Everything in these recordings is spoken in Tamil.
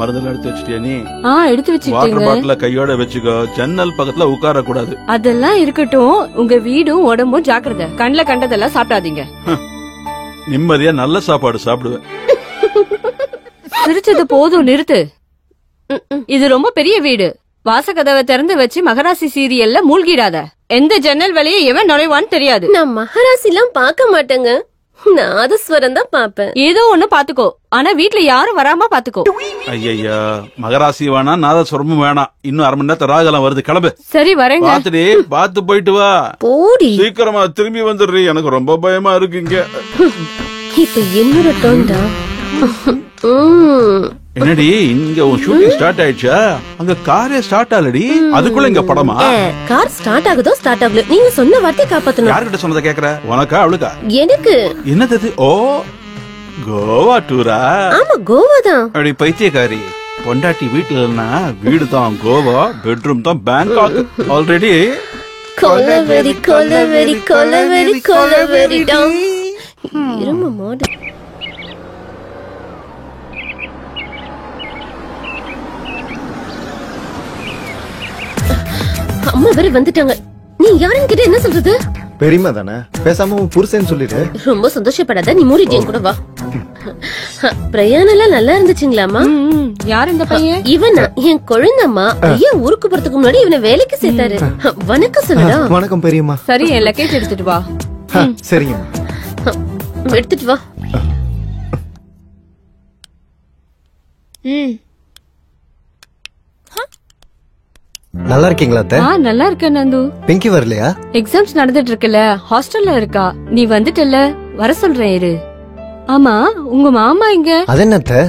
மருந்தெல்லாம் எடுத்து வச்சிட்டியா நீ? எடுத்து வச்சிட்டேங்க. வாட்டர் பாட்டில கையோட வச்சுக்கோ. ஜன்னல் பக்கத்துல உட்கார கூடாது. அதெல்லாம் இருக்கட்டும். உங்க வீடும் உடம்பும் ஜாக்கிரதை. கண்ணுல கண்டதெல்லாம் சாப்பிடாதீங்க. நிம்மதியா நல்ல சாப்பாடு சாப்பிடுவேன். சிரிச்சது போதும், நிறுத்து. இது ரொம்ப பெரிய வீடு. வாசகதவை திறந்து வச்சு மகராசி சீரியல்ல மூழ்கிடாத. எந்த ஜன்னல் வழியே எவன் நுழைவான்னு தெரியாது. நான் மகராசி எல்லாம் பாக்க மாட்டேங்க. நாதஸ்வரம் தான் பாப்பேன். ஏதோ ஒண்ணு பாத்துக்கோ. ஆனா வீட்டுல யாரும் வராம பாத்துக்கோ. ஐயா, மகராசி வேணாம், நாதஸ்வரமும் வேணாம். இன்னும் அரை மணி நேரத்துல ராகலாம் வருது. கிளம்பு. சரி வரேங்க. பாத்துடி, பாத்து போயிட்டு வா. போடி. சீக்கிரமா திரும்பி வந்துடுறீ. எனக்கு ரொம்ப பயமா இருக்குங்க. இப்ப என்னோட டோன்டா. என்னடி இங்க உன் ஷூட்டிங் ஸ்டார்ட் ஆயிடுச்சா? அங்க காரே ஸ்டார்ட் ஆகலடி. அதுக்குள்ள இங்க படமா? கார் ஸ்டார்ட் ஆகுதோ ஸ்டார்ட் ஆகல. நீங்க சொன்ன வார்த்தை காப்பாத்தணும். யார்கிட்ட சொன்னதை கேக்குற? உனக்கா அவளுக்கா? எனக்கு. என்னது? ஓ, கோவா டூரா? ஆமா, கோவா தான். அப்படி பைத்தியக்காரி. பொண்டாட்டி வீட்டுல இல்லனா வீடு தான் கோவா, பெட்ரூம் தான் பேங்காக். ஆல்ரெடி கொலவெறி கொலவெறி கொலவெறி கொலவெறி டாம். இரும மாடு. அம்மா வேற வந்துட்டாங்க. நீ யாருன்னு கிட்ட என்ன சொல்றது? பெரியமா தானே, பேசாம உன் புருஷன் சொல்லிடு. ரொம்ப சந்தோஷப்படாத, நீ மூடிட்டேன் கூட வா. பிரயாணம் எல்லாம் நல்லா இருந்துச்சுங்களாமா? யார் இந்த பையன்? இவனா என் குழந்தைம்மா. ஐயா ஊருக்கு போறதுக்கு முன்னாடி இவனை வேலைக்கு சேர்த்தாரு. வணக்கம் சொல்லுடா. வணக்கம் பெரியம்மா. சரி, என் லக்கேஜ் எடுத்துட்டு வா. சரிங்கம்மா, எடுத்துட்டு வா. நல்லா இருக்கீங்களா அத்தை? நல்லா இருக்கேன் நந்து. பிங்கி வரலையா? எக்ஸாம்ஸ் நடந்துட்டு இருக்குல்ல, ஹாஸ்டல்ல இருக்கா. நீ வந்துட்டல்ல, வர சொல்றேன் இரு. ஆமா, உங்க மாமா இங்க? அது என்ன அத்தை,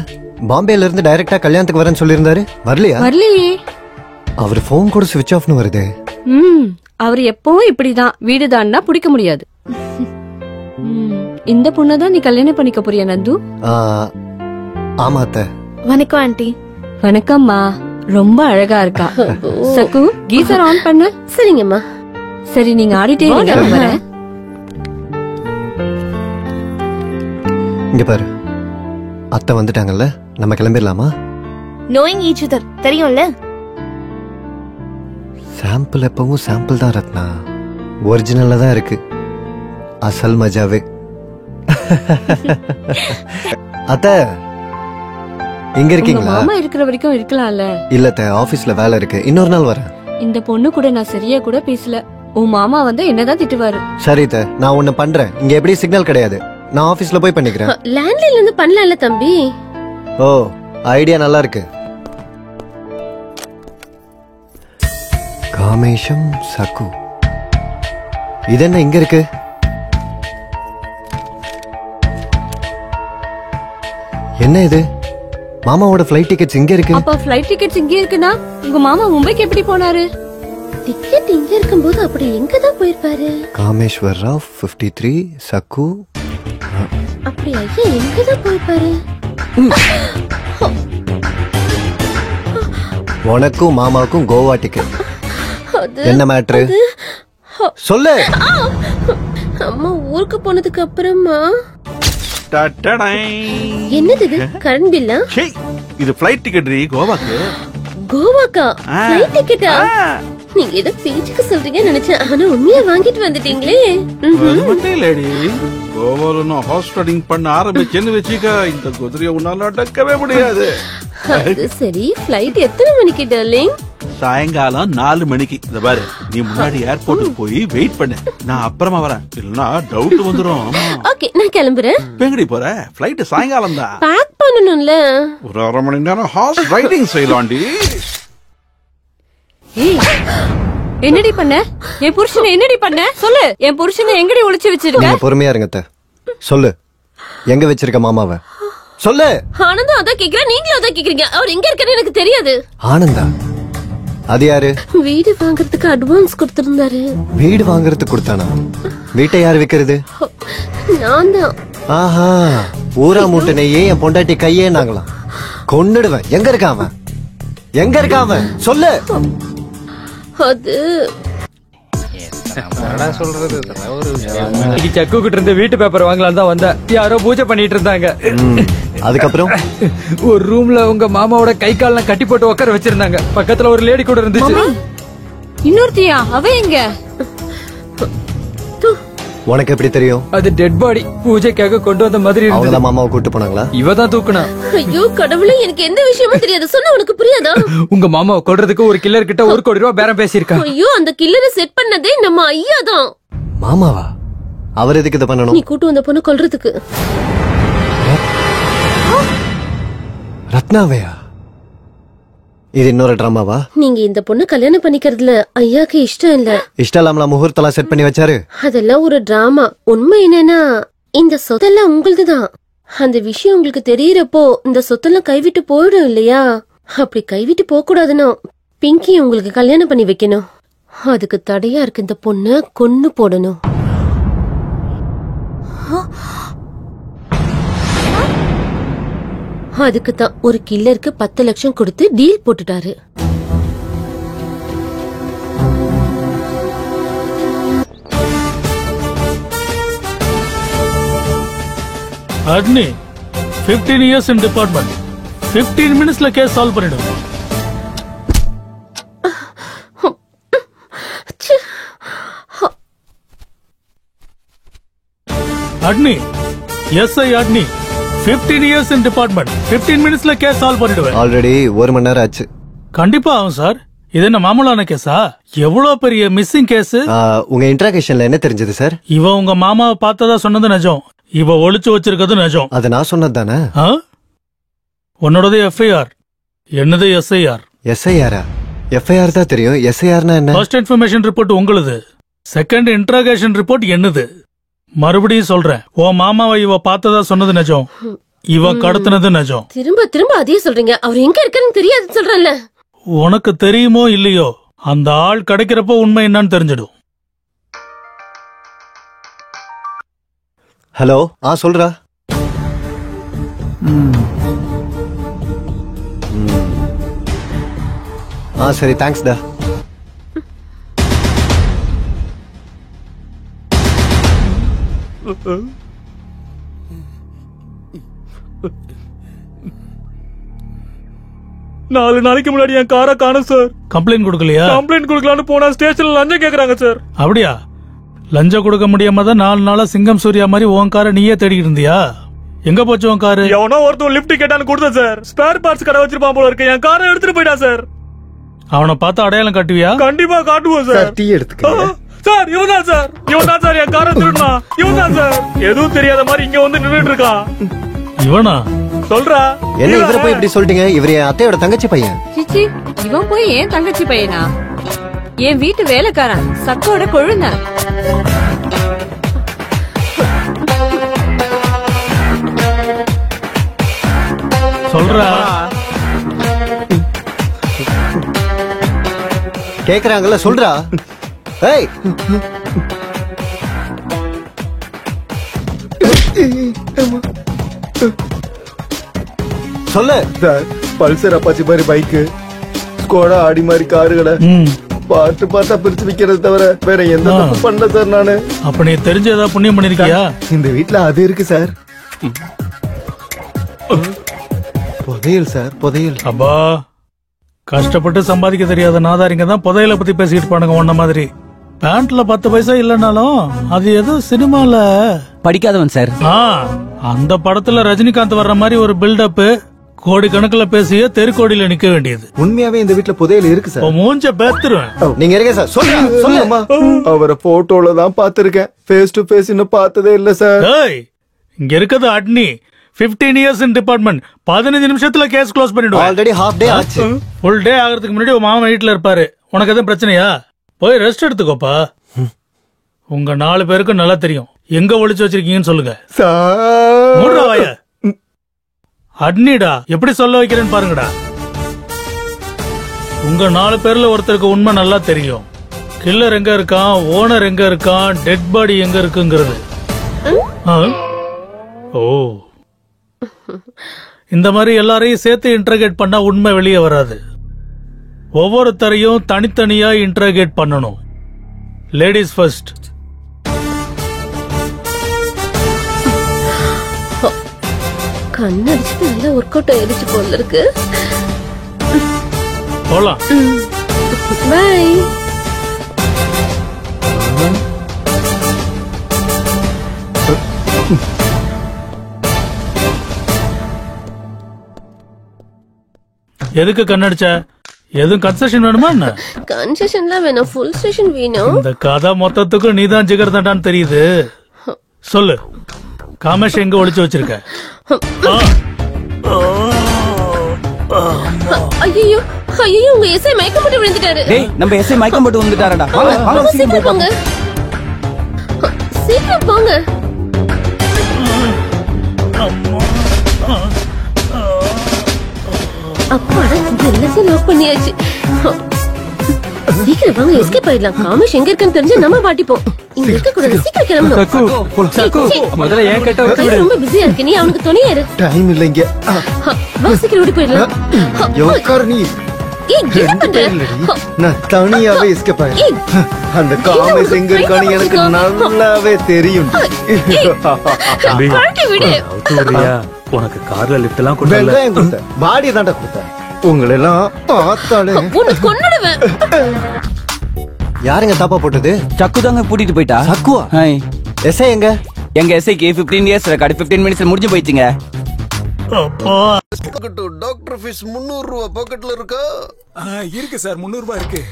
பாம்பேல இருந்து டைரக்டா கல்யாணத்துக்கு வரேன்னு சொல்லியிருந்தாரு. வரலையா? வரலையே. அவர் போன் கூட ஸ்விட்ச் ஆஃப்னு வருது. அவர் எப்பவும் இப்படிதான். வீடுதான்னா பிடிக்க முடியாது. இந்த பொண்ணதான் நீ கல்யாணம் பண்ணிக்க போறியா நந்து? ஆமா அத்தை. வணக்கம் ஆண்டி. வணக்கம்மா. ரொம்ப அழகா இருக்கா. சக்கு, கீசர் ஆன் பண்ணு. சரிங்கம்மா. சரி, நீங்க ஆடிட்டே இருங்க. இங்க பாரு, அத்தை வந்துட்டாங்கல்ல, நம்ம கிளம்பிடலாமா? நோயிங் ஈச் அதர் தெரியும்ல. சாம்பிள் எப்பவும் சாம்பிள் தான் ரத்னா. ஒரிஜினல்ல தான் இருக்கு அசல் மஜாவே. அத்தை எங்க இருக்கீங்களா? மாமா இருக்கிற வரைக்கும் இருக்கலாம்ல. இல்ல அத்தை, ஆபீஸ்ல வேலை இருக்கு. இன்னொரு நாள் வரேன். இந்த பொண்ணு கூட நான் சரியா கூட பேசல. உன் மாமா வந்து என்னதான் திட்டுவாரு. சரி அத்தை, நான் ஒண்ணு பண்றேன். இங்க எப்படி சிக்னல் கிடையாது, நான் ஆபீஸ்ல போய் பண்ணிக்கிறேன். லேண்ட்லைன்ல இருந்து பண்ணலாம்ல தம்பி. ஓ, ஐடியா நல்லா இருக்கு. காமேஷம் சக்கு. இது என்ன இங்க இருக்கு? என்ன இது? மாமாவோட ஃளைட் டிக்கெட்ஸ் இங்க இருக்கு. அப்ப ஃளைட் டிக்கெட்ஸ் இங்க இருக்குனா உங்க மாமா மும்பைக்கு எப்படி போனாரு? டிக்கெட் இங்க இருக்கும்போது அப்படி எங்க தான் போயிருப்பாரு? காமேஸ்வர் ராவ் 53 சக்கு. அப்படி ஐயா எங்க தான் போயிருப்பாரு? உனக்கும் மாமாவுக்கும் கோவா டிக்கெட். என்ன மேட்ரு சொல்லு. அம்மா ஊருக்கு போனதுக்கு அப்புறமா என்னது இது? கரண்ட் பில்லா? இது ஃளைட் டிக்கெட் கோவாக்கு. கோவாக்கா ஃளைட் டிக்கெட்டா? நீங்க ஏதோ பேச்சுக்கு சொல்றீங்க நினைச்சேன். ஆனா உண்மையா வாங்கிட்டு வந்துட்டீங்களே. லேடி, கோவால நான் ஹார்ஸ் ரைடிங் பண்ண ஆரம்பிச்சேன்னு வச்சுக்க, இந்த குதிரையை உன்னால அடக்கவே முடியாது. அது சரி, ஃளைட் எத்தனை மணிக்கு டார்லிங்? சாயங்காலம் 4 மணிக்கு. இந்த பாரு, நீ முன்னாடி ஏர்போர்ட்டுக்கு போய் வெயிட் பண்ணு, நான் அப்புறமா வரேன். இல்லனா டவுட் வந்துரும். ஓகே, நான் கிளம்புறேன். எங்கடி போற? ஃளைட் சாயங்காலம் தான். பேக் பண்ணனும்ல. ஒரு 1/2 மணி நேரம் ஹார்ஸ் ரைடிங் செய்யலாம்டி. என்னடி பண்ண? என் புருஷனை என்னடி பண்ண? சொல்லு. என் புருஷனை எங்கடி ஒளிச்சு வச்சிருக்க? பொறுமையா இருங்க அத்தை. சொல்லு, எங்க வச்சிருக்க மாமாவை சொல்லு. ஆனந்தா அதான் கேக்குறேன், நீங்களும் அதான் கேக்குறீங்க. அவர் எங்க இருக்காரு எனக்கு தெரியாது. ஆனந்தா? அது யாரு? வீடு வாங்குறதுக்கு அட்வான்ஸ் கொடுத்திருந்தாரு. வீடு வாங்குறதுக்கு கொடுத்தானா? வீட்டை யாரு விக்கிறது? நான் தான். ஆஹா, ஊரா மூட்டனையே என் பொண்டாட்டி கையே நாங்களாம். கொன்னுடுவேன். எங்க இருக்கான் அவன்? எங்க இருக்கான் அவன்? சொல்லு. அது சொல்றது சக்கு கிட்ட இருந்து வீட்டு பேப்பர் வாங்கலாம் தான் வந்தேன். யாரோ பூஜை பண்ணிட்டு இருந்தாங்க. அதுக்கப்புறம் ஒரு ரூம்ல உங்க மாமாவோட கை கால்லாம் கட்டி போட்டு உட்கார வச்சிருந்தாங்க. பக்கத்துல ஒரு லேடி கூட இருந்துச்சு. இன்னொருத்தியா? அவ எங்க? உனக்கு எப்படி தெரியும்? அது டெட் பாடி. பூஜைக்காக கொண்டு வந்த மாதிரி இருந்தது. அவங்கதான் மாமாவை கூட்டு போனாங்களா? இவ தான் தூக்குனா. ஐயோ கடவுளே, எனக்கு எந்த விஷயமும் தெரியாது. சொன்னா உனக்கு புரியாதா? உங்க மாமாவை கொல்றதுக்கு ஒரு கில்லர் கிட்ட 1 கோடி ரூபாய் பேரம் பேசியிருக்கா. ஐயோ, அந்த கில்லரை செட் பண்ணதே நம்ம ஐயா தான். மாமாவா? அவர் எதுக்கு இதை பண்ணணும்? நீ கூட்டு வந்த பொண்ணு கொல்றதுக்கு. ரத்னாவையா? இது இன்னொரு டிராமாவா? நீங்க இந்த பொண்ணு கல்யாணம் பண்ணிக்கிறதுல ஐயாக்கு இஷ்டம் இல்ல. இஷ்டம் இல்லாமல முகூர்த்தெல்லாம் செட் பண்ணி வச்சாரு. அதெல்லாம் ஒரு டிராமா. உண்மை என்னன்னா இந்த சொத்தெல்லாம் உங்களுதுதான். அந்த விஷயம் உங்களுக்கு தெரியறப்போ இந்த சொத்தெல்லாம் கைவிட்டு போயிடும் இல்லையா? அப்படி கைவிட்டு போக கூடாதுன்னா பிங்கி உங்களுக்கு கல்யாணம் பண்ணி வைக்கணும். அதுக்கு தடையா இருக்கு இந்த பொண்ணு கொன்னு போடணும். அதுக்கு தான் ஒரு கில்லருக்கு 10 லட்சம் கொடுத்து டீல் போட்டுட்டாரு. அட்னி 15 years in department. 15 minutesல கேஸ் சால்வ் பண்ணிடுவோம். அட்னி எஸ்ஐ அட்னி 15 years in department. 15 minutesல கேஸ் சால்வ் பண்ணிடுவேன். ஆல்ரெடி 1 மணி நேரம் ஆச்சு. கண்டிப்பா ஆகும் சார். இது என்ன மாமூலான கேஸா? எவ்வளவு பெரிய மிஸ்ஸிங் கேஸ். உங்க இன்டராக்ஷன்ல என்ன தெரிஞ்சது சார்? இவ உங்க மாமாவை பார்த்ததா சொன்னது நிஜம். இவ ஒளிச்சு வச்சிருக்கிறது நிஜம். அது நான் சொன்னது தானே? உன்னோடது எஃப்ஐஆர், என்னது எஸ்ஐஆர். எஸ்ஐஆரா? எஃப்ஐஆர் தான் தெரியும். எஸ்ஐஆர்னா என்ன? ஃபர்ஸ்ட் இன்ஃபர்மேஷன் ரிப்போர்ட் உங்களுது, செகண்ட் இன்டராகேஷன் ரிப்போர்ட் என்னது. மறுபடியும் சொல்றேன், உன் மாமாவை இவ பார்த்ததா சொன்னது நிஜம், இவ கடத்தினது நிஜம். திரும்ப திரும்ப அதே சொல்றீங்க. அவர் எங்க இருக்காருன்னு தெரியாது சொல்றேன்ல. உனக்கு தெரியுமோ இல்லையோ, அந்த ஆள் கிடைக்கிறப்போ உண்மை என்னன்னு தெரிஞ்சிடும். ஹலோ, சொல்றா. சரி, தேங்க்ஸ் டா. நாலு நாளைக்கு முன்னாடி என் காரை காணும் சார். கம்ப்ளைண்ட் கொடுக்கலையா? கம்ப்ளைண்ட் கொடுக்கலான்னு போனா ஸ்டேஷன்ல லஞ்சம் கேக்குறாங்க சார். அப்படியா? லஞ்சம் கொடுக்க முடியாம தான் 4 நாளா சிங்கம் சூர்யா மாதிரி உன் காரை நீயே தேடிக்கிட்டு இருந்தியா? எங்க போச்சு உன் காரு? எவனோ ஒருத்தன் லிப்ட் கேட்டான்னு கொடுத்தேன் சார். ஸ்பேர் பார்ட்ஸ் கடை வச்சிருப்பான் போல இருக்கு. என் காரை எடுத்துட்டு போயிட்டா சார். அவனை பார்த்து அடையாளம் காட்டுவியா? கண்டிப்பா காட்டுவோம் சார். டீ எடுத்துக்க சார். இவன்தான் சார், இவன்தான் சார் என் காரை திருடுனா. இவன்தான் சார், எதுவும் தெரியாத மாதிரி இங்க வந்து நின்னுட்டு இருக்கான். இவனா? சொல்றா. என்ன இவரை போய் இப்படி சொல்லிட்டீங்க? இவர் என் அத்தையோட தங்கச்சி பையன். சிச்சி, இவன் போய் ஏன் தங்கச்சி பையனா? என் வீட்டு வேலைக்காரன், சக்கோட கொழுந்த. சொல்றா. கேக்குறாங்கல்ல, சொல்றா. ஏய், சொல்லு. சார், பல்சர் அப்பாச்சி மாதிரி பைக்கு, ஸ்கோடா ஆடி மாதிரி காருகளை பார்த்து பார்த்தா பிரிச்சு விக்கிறது தவிர வேற எந்த தப்பு பண்ணல சார் நானு. அப்ப நீ தெரிஞ்ச ஏதாவது புண்ணியம் பண்ணிருக்கியா? இந்த வீட்டுல அது இருக்கு சார். புதையல் சார், புதையல். அப்பா, கஷ்டப்பட்டு சம்பாதிக்க தெரியாத நாதாரிங்க தான் புதையலை பத்தி பேசிட்டு பானுங்க. ஒன்ன மாதிரி பேண்ட்ல 10 பைசா இல்லனாலும் அது ஏதோ சினிமால படிக்காதவன் சார். அந்த படத்துல ரஜினிகாந்த் வர்ற மாதிரி ஒரு பில்டப், கோடி கணக்குல பேசிய தெருக்கோடியில நிக்க வேண்டியது. உண்மையாவே இந்த வீட்டுல புதையல் இருக்கு சார். மூஞ்ச பேத்துருவேன். நீங்க இருக்க சார். சொல்லுமா? அவரை போட்டோல தான் பாத்துருக்கேன், ஃபேஸ் டு ஃபேஸ் இன்னும் பார்த்ததே இல்ல சார். இங்க இருக்குது அட்னி 15 years in department. 15 நிமிஷத்துல கேஸ் க்ளோஸ் பண்ணிடுவோம். ஆல்ரெடி ஹாஃப் டே ஆச்சு. ஃபுல் டே ஆகிறதுக்கு முன்னாடி உன் மாமா வீட்டுல இருப்பாரு. உனக்கு எதுவும் பிரச்சனையா? போய் ரெஸ்ட் எடுத்துக்கோப்பா. உங்க 4 பேருக்கும் நல்லா தெரியும் எங்க ஒளிச்சு வச்சிருக்கீங்கன்னு சொல்லுங்க. அட்னிடா, எப்படி சொல்ல வைக்கிறேன்னு பாருங்கடா. உங்க 4 பேர்ல ஒருத்தருக்கு உண்மை நல்லா தெரியும். கில்லர் எங்க இருக்கான், ஓனர் எங்க இருக்கான், டெட் பாடி எங்க இருக்குங்கிறது. ஓ, இந்த மாதிரி எல்லாரையும் சேர்த்து இன்டர்கேட் பண்ணா உண்மை வெளியே வராது. ஒவ்வொருத்தரையும் தனித்தனியா இன்டர்கேட் பண்ணணும். Ladies first. கண்ணடிச்சுட்டு நல்லா ஒர்க் அவுட் ஆயிடுச்சு போல இருக்கு. போலாம். பை. எதுக்கு கண்ணடிச்ச? எதுவும் கன்செஷன் வேணுமா என்ன? கன்செஷன்லாம் வேணும், ஃபுல் ஸ்டேஷன் வேணும். இந்த கதை மொத்தத்துக்கும் நீதான் ஜிகர் தண்டான்னு தெரியுது. சொல்லு, காமேஷ் எங்க ஒளிச்சு வச்சிருக்க? ஐயோ ஐயோ, உங்க எஸ்ஐ மயக்கம் போட்டு விழுந்துட்டாரு. டேய், நம்ம எஸ்ஐ மயக்கம் போட்டு விழுந்துட்டாரடா. வாங்க சீக்கிரம் போங்க, சீக்கிரம் போங்க. அப்பாடா, எல்லாத்தையும் லாக் பண்ணியாச்சு. சீக்கிரம் வாங்க, எஸ்கேப் ஆயிடலாம். காமேஷ் எங்க இருக்குன்னு தெரிஞ்சா நம்ம பாட்டிப்போம். இங்க இருக்க கூடாது, சீக்கிரம் கிளம்பணும். முதல்ல ஏன் கேட்ட ரொம்ப பிஸியா இருக்கு, நீ அவனுக்கு துணையா இரு. டைம் இல்லைங்க. வா, சீக்கிரம் ஓடி போயிடலாம். உட்காரு நீ. ஏய், என்ன பண்ற? நான் தனியாவே எஸ்கேப் ஆயிடுறேன். அந்த காமேஷ் எங்க இருக்கான்னு எனக்கு நல்லாவே தெரியும். கழட்டி விடு. உனக்கு கார்ல லிஃப்ட் எல்லாம் வெங்காயம் கொடுத்தேன், பாடி தாண்டா கொடுத்தேன். உங்களை எல்லாம் பார்த்தாலே உன்னை கொன்னுடுவேன். யாருங்க தாப்பா போட்டது? சக்கு தாங்க பூட்டிட்டு போயிட்டா. சக்குவா? ஹாய். எஸ்ஐ எங்க? எங்க எஸ்ஐக்கு 15 இயர்ஸ் ரெக்கார்டு 15 மினிட்ஸ்ல முடிஞ்சு போயிடுச்சுங்க. டாக்டர் ஃபீஸ் 300 ரூபாய் பாக்கெட்ல இருக்கா? இருக்கு சார், 300 ரூபாய் இருக்கு.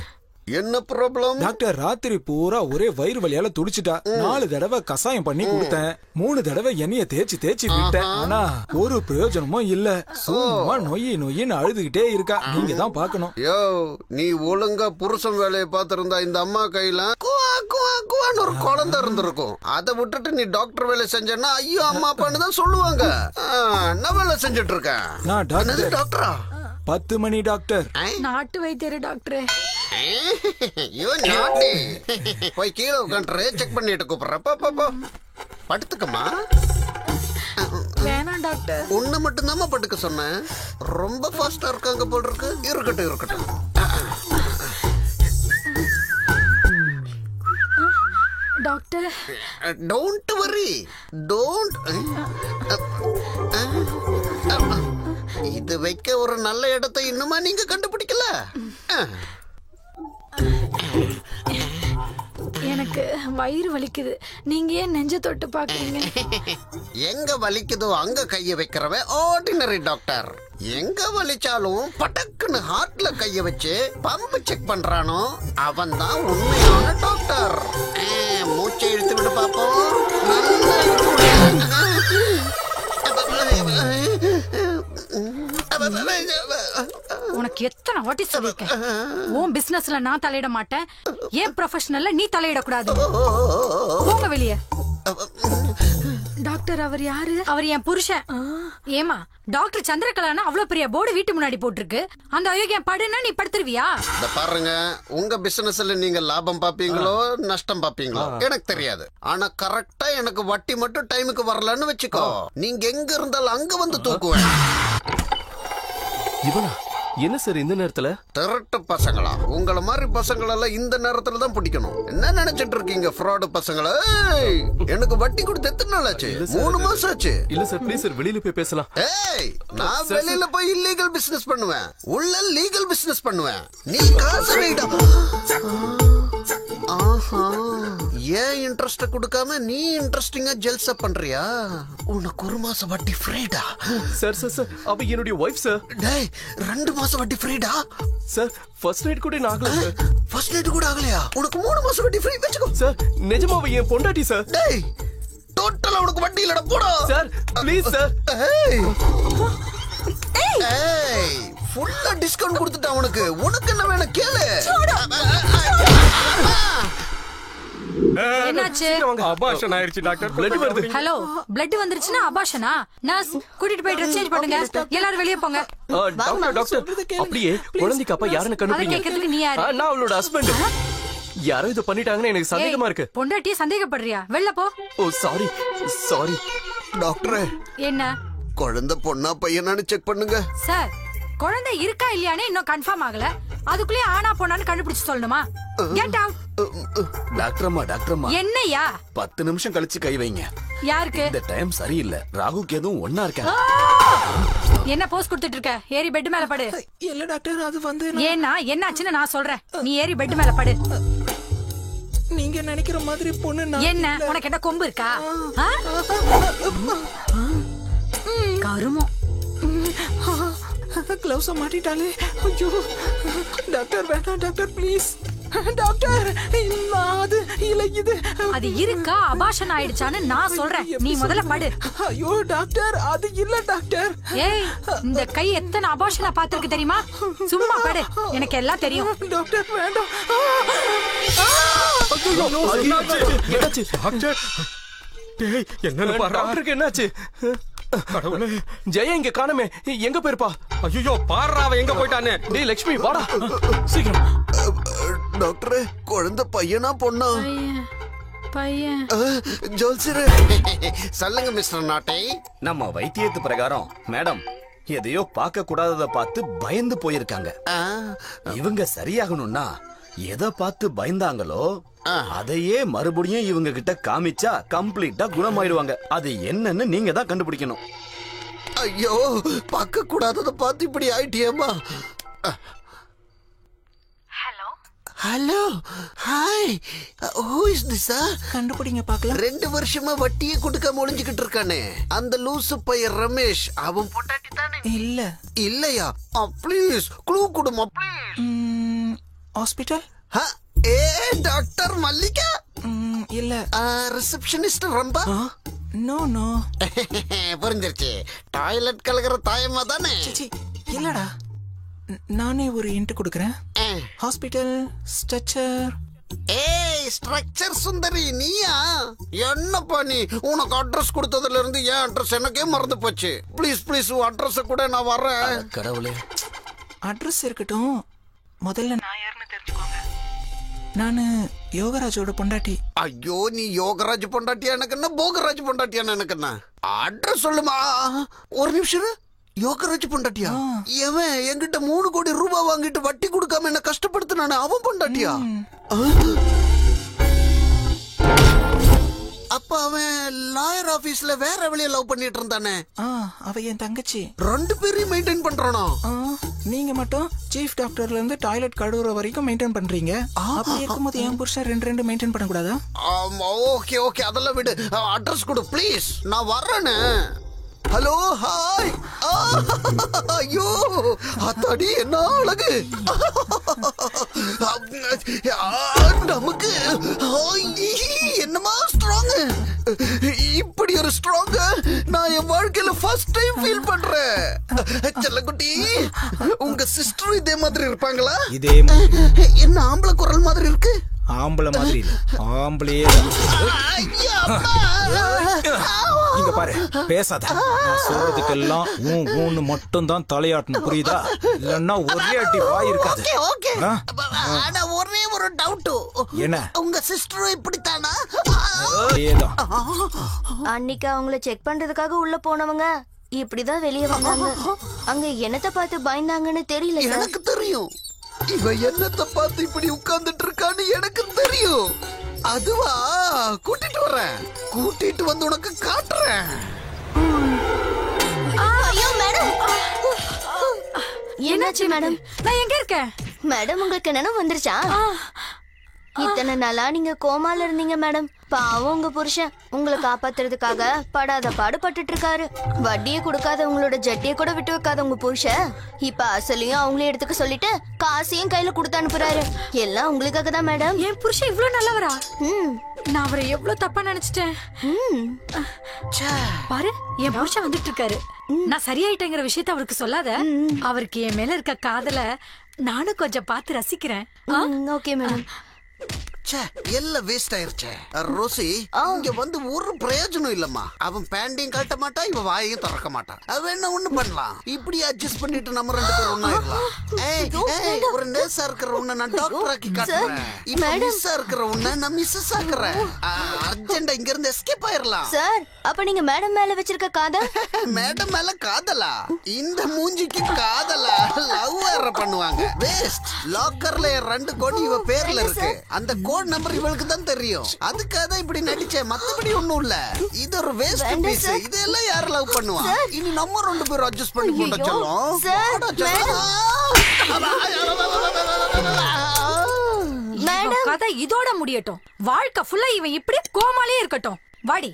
என்ன ப்ராப்ளம்? டாக்டர் ராத்திரி பூரா ஒரே வயிறு வலியால துடிச்சிட்டா. 4 தடவை கசாயம் பண்ணி கொடுத்தேன், 3 தடவை எண்ணெய தேய்ச்சி விட்டேன். ஆனா ஒரு பிரயோஜனமும் இல்ல. சும்மா நொய்யின்னு அழுதுகிட்டே இருக்கா. நீங்க தான் பாக்கணும். யோ, நீ ஒழுங்கா புருஷன் வேலையை பார்த்திருந்தா இந்த அம்மா கையில குவா குவா குவான்னு ஒரு குழந்தை இருந்திருக்கும். அதை விட்டுட்டு நீ டாக்டர் வேலை செஞ்சேன்னா ஐயோ அம்மா அப்பான்னு தான் சொல்லுவாங்க. என்ன வேலை செஞ்சுட்டு இருக்கேன்? நான் டாக்டர். டாக்டரா? 10 மணி டாக்டர். நாட்டு வைத்தியர் டாக்டர். போய் கீழே உட்காந்து செக் பண்ணிட்டு கூப்பிடுற. படுத்துக்கமா. வேணாம் டாக்டர். உன்னை மட்டும்தான் படுக்க சொன்னேன். ரொம்ப ஃபாஸ்டா இருக்காங்க போல் இருக்கு. இருக்கட்டும். Doctor, don't worry. இது வைக்க ஒரு நல்ல இடத்தை இன்னுமா நீங்க கண்டுபிடிக்கல? எனக்கு வயிறு வலிக்குது. நீங்க ஏன் நெஞ்ச தொட்டு பாக்குறீங்க? எங்க வலிக்குதோ அங்க கைய வைக்கிறவன் ஆர்டினரி டாக்டர். எங்க வலிச்சாலும் பட்டக்குன்னு ஹார்ட்ல கைய வச்சு பம்ப் செக் பண்றானோ அவன் தான் உண்மையான டாக்டர். மூச்சை இழுத்து விட்டு பாப்போம். உனக்கு எத்தனை வாட்டி சொல்லிருக்கேன், உன் பிசினஸ்ல நான் தலையிட மாட்டேன், ஏன் ப்ரொஃபஷனல்ல நீ தலையிடக்கூடாது. போங்க வெளியே. டாக்டர், அவர் யாரு? அவர் என் புருஷன். ஏமா, டாக்டர் சந்திரகலானா அவ்வளவு பெரிய போர்டு வீட்டு முன்னாடி போட்டிருக்கு. அந்த அயோக்கியம் படுனா நீ படுத்துருவியா? பாருங்க, உங்க பிசினஸ்ல நீங்க லாபம் பாப்பீங்களோ நஷ்டம் பாப்பீங்களோ எனக்கு தெரியாது. ஆனா கரெக்டா எனக்கு வட்டி மட்டும் டைமுக்கு வரலன்னு வச்சுக்கோ, நீங்க எங்க இருந்தாலும் அங்க வந்து தூக்குவேன். இவனா? என்ன சார் இந்த நேரத்துல? திருட்டு பசங்களா? உங்கள மாதிரி பசங்களெல்லாம் இந்த நேரத்துல தான் பிடிக்கணும். என்ன நினைச்சிட்டு இருக்கீங்க ஃப்ராடு பசங்களா? எனக்கு வட்டி கொடுத்து எத்தனை நாள் ஆச்சு? 3 மாசம் ஆச்சு. இல்ல சார், ப்ளீஸ் சார், வெளியில போய் பேசலாம். நான் வெளியில போய் இல்லீகல் பிசினஸ் பண்ணுவேன், உள்ள லீகல் பிசினஸ் பண்ணுவேன். நீ காசு வைடா. ஆஹா, ஏன் இன்ட்ரெஸ்ட் கொடுக்காம நீ இன்ட்ரெஸ்டிங்கா ஜெல்சா பண்றியா? உனக்கு 1 மாசம் வட்டி ஃப்ரீடா. சார், அவ என்னுடைய வைஃப் சார். டேய், 2 மாசம் வட்டி ஃப்ரீடா. சார், ஃபர்ஸ்ட் நைட் கூட ஆகல சார். ஃபர்ஸ்ட் நைட் கூட ஆகலையா? உனக்கு 3 மாசம் வட்டி ஃப்ரீ வெச்சுக்கோ. சார், நிஜமாவே என் பொண்டாட்டி சார். டேய், டோட்டலா உனக்கு வட்டி இல்லடா, போடா. Sir, please sir. ஏய், ஃபுல்லா டிஸ்கவுண்ட் கொடுத்துட்டா உனக்கு. உனக்கு என்ன வேணும் கேளு. என்னாச்சு? அபார்ஷன் ஆயிருச்சு டாக்டர். பிளட் வருது. ஹலோ, பிளட் வந்துருச்சுன்னா அபார்ஷனா? நர்ஸ், கூட்டிட்டு போய் ட்ரெஸ் சேஞ்ச் பண்ணுங்க. எல்லாரும் வெளியே போங்க. டாக்டர், அப்படியே குழந்தைக்கு அப்பா யாருன்னு கேக்குறதுக்கு நீ யாரு? நான் அவளோட ஹஸ்பண்ட். யாரோ இத பண்ணிட்டாங்கன்னு எனக்கு சந்தேகமா இருக்கு. பொண்டாட்டியே சந்தேகப்படுறியா? வெளில போ. ஓ சாரி. டாக்டர், என்ன குழந்தை பொண்ணா பையனான்னு செக் பண்ணுங்க. சார், குழந்தை இருக்கா இல்லையானே இன்னும் கன்ஃபார்ம் ஆகல. அதுக்குள்ளே ஆனா போனான்னு கண்டுபிடிச்சு சொல்லணுமா? Get out. டாக்டர்மா என்னையா? 10 நிமிஷம் கழிச்சு கை வைங்க. யாருக்கு? இந்த டைம் சரியில்லை. ராகுக்கு எதுவும் ஒன்னா இருக்கேன். என்ன போஸ் கொடுத்துட்டு இருக்க? ஏறி பெட் மேல படு. இல்ல டாக்டர், அது வந்து ஏன்னா என்னாச்சுன்னு நான் சொல்றேன். நீ ஏறி பெட் மேல படு. நீங்க நினைக்கிற மாதிரி பொண்ணு என்ன? உனக்கு என்ன கொம்பு இருக்கா? கருமம். கிளவுஸ மாட்டிட்டாலே. ஐயோ டாக்டர், வேண்டாம் டாக்டர், ப்ளீஸ் டாக்டர். அது இல்ல, இது அது இருக்கா அபாஷன் ஆயிடுச்சான்னு நான் சொல்றேன். நீ முதல்ல படு. ஐயோ டாக்டர், அது இல்ல டாக்டர். ஏய், இந்த கை எத்தனை அபாஷனை பாத்துருக்கு தெரியுமா? சும்மா படு, எனக்கு எல்லாம் தெரியும். டாக்டர் வேண்டாம். என்னாச்சு டாக்டர்? டேய், என்ன டாக்டருக்கு என்னாச்சு? கடவுளே, ஜெய இங்க காணமே, எங்க போயிருப்பா? ஐயோ, பாறா அவ எங்க போயிட்டானே. டேய் லட்சுமி, வாடா சீக்கிரம். டாக்டர், குழந்தை பையனா பொண்ணா? பையன். ஜோல்சரே சொல்லுங்க மிஸ்டர் நாட்டை. நம்ம வைத்தியத்து பிரகாரம் மேடம் எதையோ பார்க்க கூடாதத பார்த்து பயந்து போயிருக்காங்க. இவங்க சரியாகணும்னா எதை பார்த்து பயந்தாங்களோ அதையே மறுபடியும் இவங்க கிட்ட காமிச்சா கம்ப்ளீட்டா குணமாயிடுவாங்க. அது என்னன்னு நீங்க தான் கண்டுபிடிக்கணும். ஐயோ, பார்க்க கூடாதத பார்த்து இப்படி ஆயிட்டியேமா. Hello, hi, who is this? கண்டுபிடிங்க பார்க்கலாம். 2 வருஷமா வட்டியே கொடுக்காம ஒளிஞ்சுக்கிட்டு இருக்கானே அந்த லூசு பையன் ரமேஷ். அவன் பொண்டாட்டி தானே? இல்ல. இல்லையா? ப்ளீஸ் க்ளூ கொடுமா ப்ளீஸ். ஹாஸ்பிடல்? ஏ டாக்டர் மல்லிகா? இல்ல. ரிசப்ஷனிஸ்ட் ரம்பா? No no. புரிஞ்சிருச்சு. டாய்லெட் கலக்கிற தாயமா தானே? இல்லடா, நானே ஒரு இன்ட் கொடுக்கறேன். Hospital stretcher. ஏய், ஸ்ட்ரக்சர் சுந்தரி நீயா? என்னப்பா நீ? உனக்கு அட்ரஸ் கொடுத்ததுல இருந்து ஏன் அட்ரஸ் எனக்கே மறந்து போச்சு. ப்ளீஸ் ப்ளீஸ் உன் அட்ரஸ் கூட நான் வரேன். கடவுளே. அட்ரஸ் இருக்கட்டும், முதல்ல நான் யாருன்னு தெரிஞ்சுக்கோங்க. நானு யோகராஜோட பொண்டாட்டி. ஐயோ, நீ யோகராஜ் பொண்டாட்டியா எனக்கு என்ன, போகராஜ் பொண்டாட்டியா எனக்கு என்ன? அட்ரஸ் சொல்லுமா. ஒரு நிமிஷம். யோகராஜ் பொண்டாட்டியா? எவன் என்கிட்ட 3 கோடி ரூபாய் வாங்கிட்டு வட்டி கொடுக்காம என்ன கஷ்டப்படுத்தினானே அவன் பொண்டாட்டியா? அப்ப அவன் லாயர் ஆபீஸ்ல வேற வழிய லவ் பண்ணிட்டு இருந்தானே. அவ என் தங்கச்சி. 2 பேரையும் மெயின்டைன் பண்றானா? நீங்க மட்டும் சீஃப் டாக்டர்ல இருந்து டாய்லெட் கழுவுற வரைக்கும் மெயின்டைன் பண்றீங்க. அப்படி இருக்கும்போது என் புருஷன் 2 மெயின்டைன் பண்ண கூடாதா? ஓகே ஓகே, அதெல்லாம் விடு. அட்ரஸ் கொடு ப்ளீஸ், நான் வர்றேனே. Hello, hi. ஐயோ அத்தாடி, என்ன அழகு நமக்கு. என்னமா ஸ்ட்ராங். இப்படி ஒரு ஸ்ட்ராங் நான் என் வாழ்க்கையில ஃபர்ஸ்ட் டைம் ஃபீல் பண்றேன். செல்லக்குட்டி, உங்க சிஸ்டர் இதே மாதிரி இருப்பாங்களா? இதே என்ன ஆம்பளை குரல் மாதிரி இருக்கு? ஆம்பளை மாதிரி இல்ல, ஆம்பளையே. இங்க பாரு, பேசாத. நான் சொல்றதுக்கெல்லாம் ஊன்னு மட்டும் தான் தலையாட்டணும், புரியுதா? இல்லன்னா ஒரே அடி வாய் இருக்காது. ஓகே. ஆனா ஒரே ஒரு டவுட். என்ன? உங்க சிஸ்டர் இப்படித்தானா? அன்னைக்கு அவங்கள செக் பண்றதுக்காக உள்ள போனவங்க இப்படிதான் வெளியே வந்தாங்க. அங்க என்னத்தை பார்த்து பயந்தாங்கன்னு தெரியல. எனக்கு தெரியும். இவ என்னத்தை பார்த்து இப்படி உட்கார்ந்துட்டு இருக்கான்னு எனக்கு தெரியும். அதுவா, கூட்டிட்டு வரேன். கூட்டிட்டு வந்து உனக்கு காட்டுறேன். ஐயோ மேடம், என்னாச்சு மேடம்? நான் எங்க இருக்கேன்? மேடம், உங்களுக்கு நினைவு வந்துருச்சா? இத்தனை நாளா நீங்க கோமால இருந்தீங்க மேடம். பாவம் உங்க புருஷன் உங்களை காப்பாத்துறதுக்காக படாத பாடுபட்டு இருக்காரு. வட்டியை கொடுக்காத உங்களோட ஜட்டியை கூட விட்டு வைக்காத உங்க புருஷன் இப்ப அசலையும் அவங்களே எடுத்துக்க சொல்லிட்டு காசையும் கையில கொடுத்து அனுப்புறாரு. எல்லாம் உங்களுக்காக தான் மேடம். என் புருஷன் இவ்வளவு நல்லவரா? நான் அவரை எவ்வளவு தப்பா நினைச்சிட்டேன். பாரு, என் புருஷன் வந்துட்டு இருக்காரு. நான் சரியாயிட்டேங்கிற விஷயத்த அவருக்கு சொல்லாத. அவருக்கு என் மேல இருக்க காதல நானும் கொஞ்சம் பார்த்து ரசிக்கிறேன். Okay madam. எல்லாம் வேஸ்ட் ஆயிருச்சே. ரோசி, இங்க வந்து ஒரு பிரயோஜனம் இல்லம்மா. அவன் பேண்டையும் கட்ட மாட்டான், இவன் வாயையும் திறக்க மாட்டான். அவன் என்ன ஒண்ணு பண்ணலாம், இப்படி அட்ஜஸ்ட் பண்ணிட்டு நம்ம 2 பேரும் ஒண்ணாயிரலாம். ஒரு நர்ஸா இருக்கிற உன்னை நான் டாக்டர் ஆக்கி காட்டுறேன். இப்ப மிஸ்ஸா இருக்கிற உன்னை நான் மிஸ்ஸஸ் ஆக்குறேன். அர்ஜென்டா இங்க இருந்து எஸ்கேப் ஆயிரலாம். சார், அப்ப நீங்க மேடம் மேல வச்சிருக்க காதல்? மேடம் மேல காதலா? இந்த மூஞ்சிக்கு காதலா? லவ் வேற பண்ணுவாங்க. வேஸ்ட். லாக்கர்ல 2 கோடி இவ பேர்ல இருக்கு. அந்த கோட் நம்பர் இவளுக்கு தான் தெரியும். அதுக்காக தான் இப்படி நடிச்சேன். மத்தபடி ஒண்ணும் இல்ல. இது ஒரு வேஸ்ட் பீஸ். இதெல்லாம் யார் லவ் பண்ணுவா? இனி நம்ம 2 பேரும் அட்ஜஸ்ட் பண்ணி போட சொல்லும். மேடம் கதை இதோட முடியட்டும். வாழ்க்கை ஃபுல்லா இவன் இப்படி கோமாலே இருக்கட்டும். வாடி.